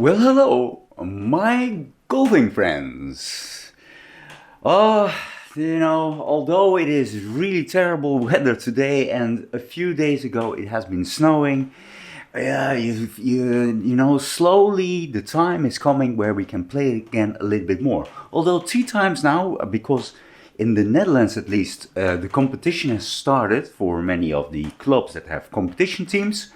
Well, hello, my golfing friends. Although it is really terrible weather today and a few days ago it has been snowing, slowly the time is coming where we can play again a little bit more. Although tea times now, because in the Netherlands at least, the competition has started for many of the clubs that have competition teams.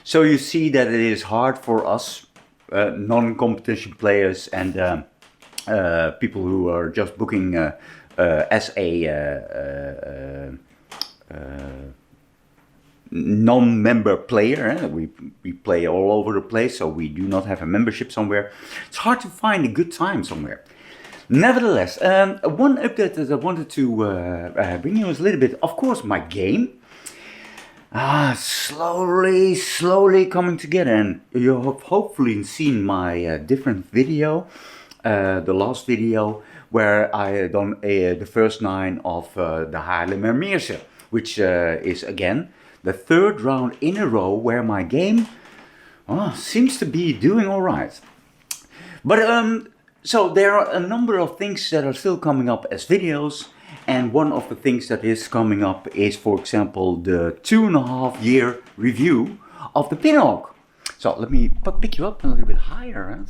So you see that it is hard for us non-competition players and people who are just booking as a non-member player. We play all over the place, so we do not have a membership somewhere. It's hard to find a good time somewhere. Nevertheless, one update that I wanted to bring you is a little bit, of course, my game. Slowly coming together, and you have hopefully seen my different video, the last video where I done the first 9 of the Haarlemmer MaMoR, which is again the 3rd round in a row where my game seems to be doing all right. But so there are a number of things that are still coming up as videos. And one of the things that is coming up is, for example, the 2.5-year review of the Pinhawk. So let me pick you up a little bit higher.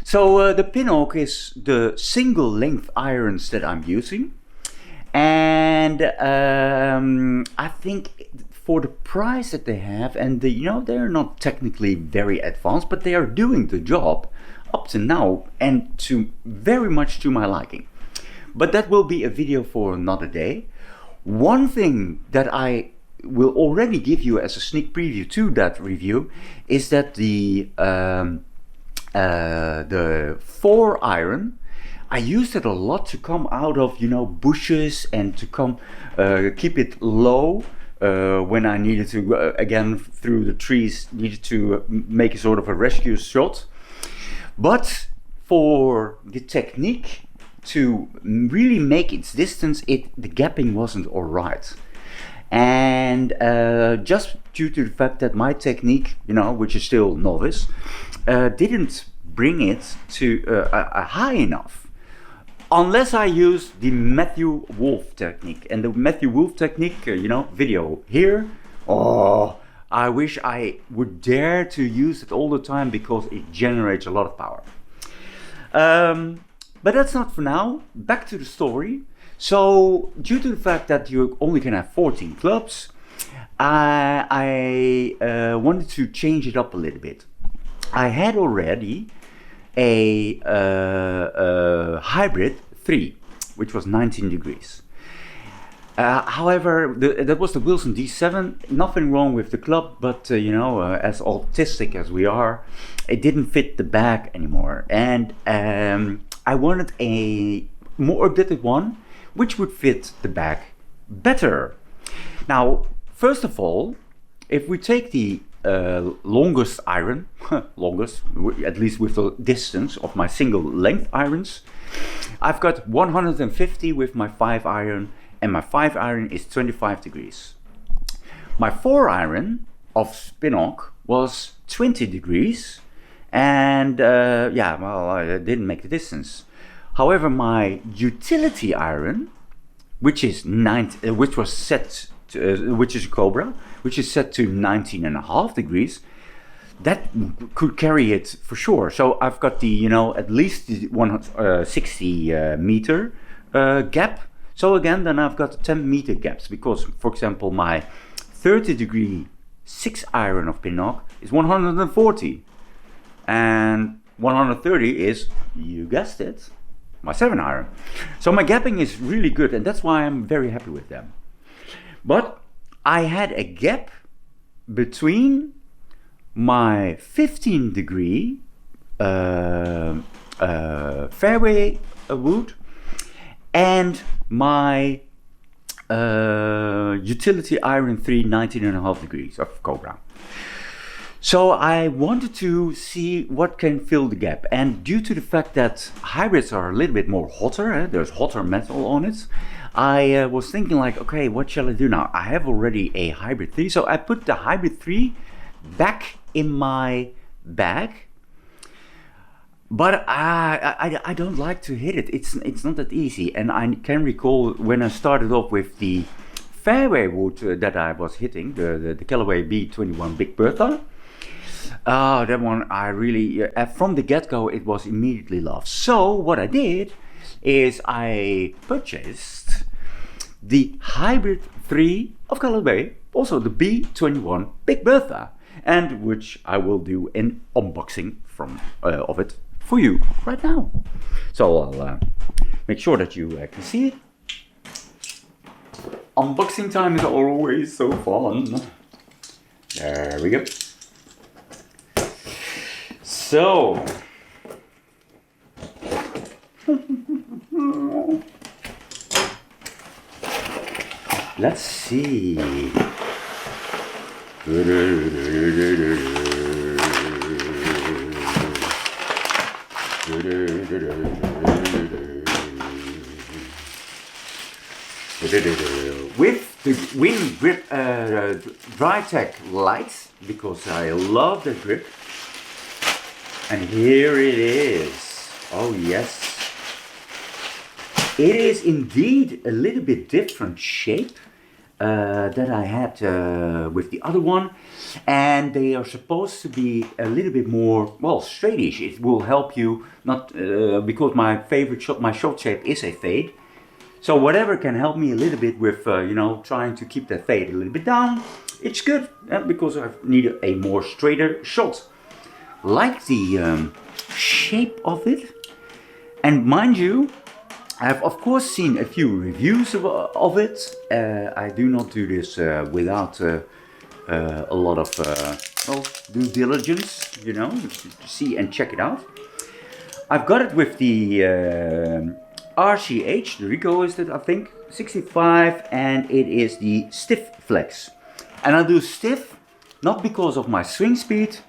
So the Pinhawk is the single length irons that I'm using. And I think for the price that they have, and they're not technically very advanced, but they are doing the job up to now and very much to my liking. But that will be a video for another day. One thing that I will already give you as a sneak preview to that review is that the 4-iron, I used it a lot to come out of bushes and to come keep it low when I needed to again through the trees, needed to make a sort of a rescue shot. But for the technique to really make its distance, the gapping wasn't alright. And just due to the fact that my technique, which is still novice, didn't bring it to high enough. Unless I use the Matthew Wolf technique. And the Matthew Wolf technique, video here. Oh, I wish I would dare to use it all the time because it generates a lot of power. But that's not for now. Back to the story. So, due to the fact that you only can have 14 clubs, I wanted to change it up a little bit. I had already a Hybrid 3, which was 19 degrees. However, that was the Wilson D7. Nothing wrong with the club, but as autistic as we are, it didn't fit the bag anymore. And I wanted a more updated one, which would fit the bag better. Now, first of all, if we take the longest iron, at least with the distance of my single length irons, I've got 150 with my 5-iron, and my 5-iron is 25 degrees. My 4-iron of Pinhawk was 20 degrees. And I didn't make the distance. However, my utility iron, which is which is a Cobra, which is set to 19.5 degrees, that could carry it for sure. So I've got the at least 160 meter gap. So again, then I've got 10 meter gaps because, for example, my 30 degree 6-iron of Pinhawk is 140. And 130 is, you guessed it, my 7-iron. So my gapping is really good, and that's why I'm very happy with them. But I had a gap between my 15 degree fairway wood and my utility iron 3 19.5 degrees of Cobra. So I wanted to see what can fill the gap, and due to the fact that hybrids are a little bit more hotter, there's hotter metal on it, I was thinking like, okay, what shall I do now? I have already a Hybrid 3, so I put the Hybrid 3 back in my bag. But I don't like to hit it. It's not that easy. And I can recall when I started off with the fairway wood that I was hitting, the Callaway B21 Big Bertha. That one I really, from the get-go, it was immediately loved. So what I did is I purchased the Hybrid 3 of Callaway, also the B21 Big Bertha, and which I will do an unboxing of it for you right now. So I'll make sure that you can see it. Unboxing time is always so fun. There we go. So let's see. With the Wind Grip Dry Tech lights, because I love the grip. And here it is. Oh yes. It is indeed a little bit different shape that I had with the other one. And they are supposed to be a little bit more, well, straightish. It will help you, not because my favorite shot, my shot shape is a fade. So whatever can help me a little bit with, you know, trying to keep that fade a little bit down, it's good, because I need a more straighter shot. Like the shape of it. And mind you, I've of course seen a few reviews of it. I do not do this without a lot of well, due diligence, you know, to see and check it out. I've got it with the RCH, the Rico is it, I think, 65, and it is the stiff flex. And I do stiff not because of my swing speed,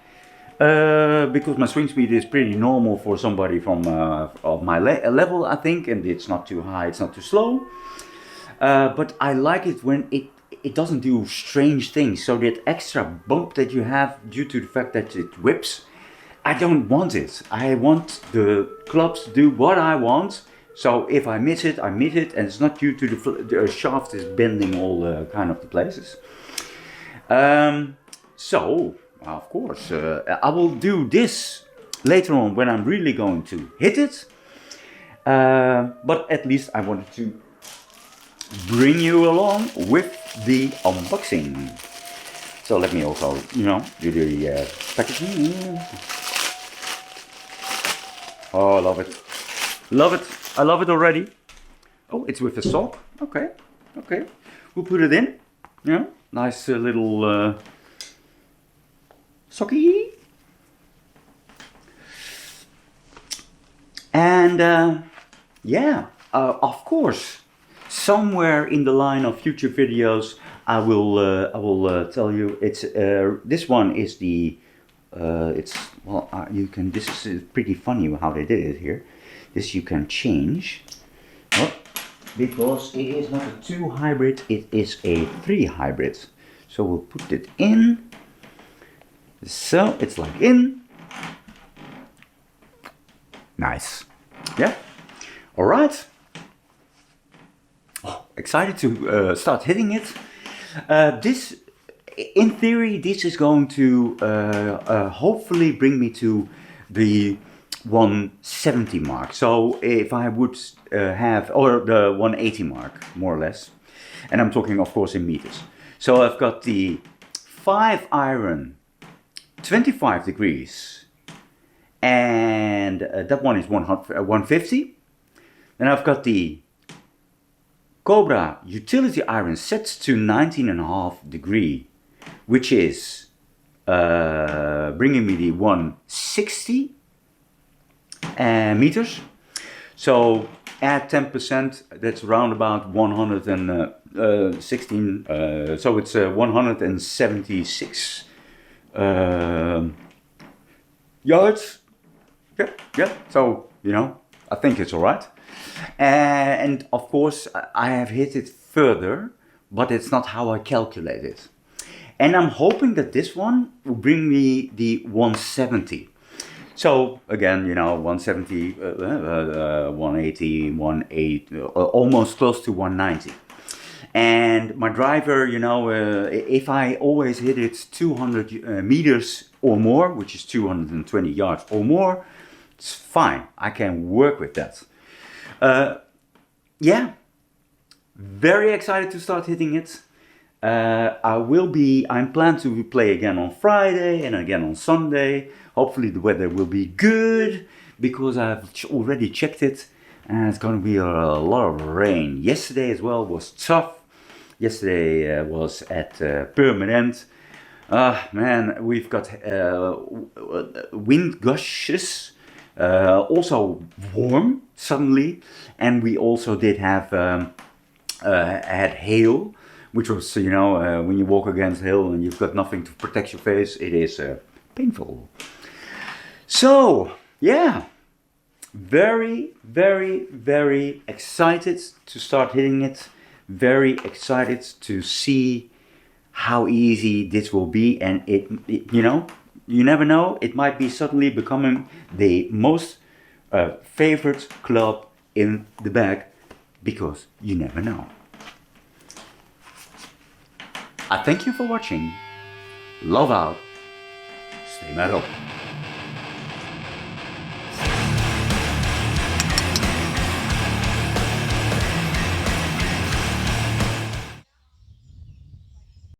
because my swing speed is pretty normal for somebody from of my level, I think, and it's not too high, it's not too slow. But I like it when it doesn't do strange things. So that extra bump that you have due to the fact that it whips, I don't want it. I want the clubs to do what I want. So if I miss it, I miss it, and it's not due to the shaft is bending all kind of the places. So of course, I will do this later on when I'm really going to hit it. But at least I wanted to bring you along with the unboxing. So let me also, you know, do the packaging. Oh, I love it. Love it. I love it already. Oh, it's with a sock. Okay. Okay. We'll put it in. Yeah. Nice little socky. And yeah, of course, somewhere in the line of future videos, I will tell you. It's this one is the it's, well, you can. This is pretty funny how they did it here. This you can change, well, because it is not a 2 hybrid, it is a 3 hybrid. So we'll put it in. So it's like in. Nice. Yeah. All right. Oh, excited to start hitting it. This, in theory, this is going to hopefully bring me to the 170 mark. So if I would have, or the 180 mark, more or less. And I'm talking, of course, in meters. So I've got the 5 iron, 25 degrees, and that one is 150. Then I've got the Cobra utility iron set to 19.5 degree, which is bringing me the 160 meters. So add 10%, that's around about 116, so it's 176 yards. Yeah, so, you know, I think it's all right. And of course, I have hit it further, but it's not how I calculate it. And I'm hoping that this one will bring me the 170. So again, 170, 180, 180, almost close to 190. And my driver, if I always hit it 200 meters or more, which is 220 yards or more, it's fine. I can work with that. Yeah, very excited to start hitting it. I'm planned to play again on Friday and again on Sunday. Hopefully the weather will be good, because I've already checked it and it's going to be a lot of rain. Yesterday as well was tough. Yesterday was at Permanent. Man, we've got wind gushes, also warm suddenly, and we also did have had hail, which was, when you walk against hail and you've got nothing to protect your face, it is painful. So, yeah, very, very, very excited to start hitting it. Very excited to see how easy this will be, and it you never know, it might be suddenly becoming the most favorite club in the bag, because you never know. I thank you for watching. Love out. Stay metal.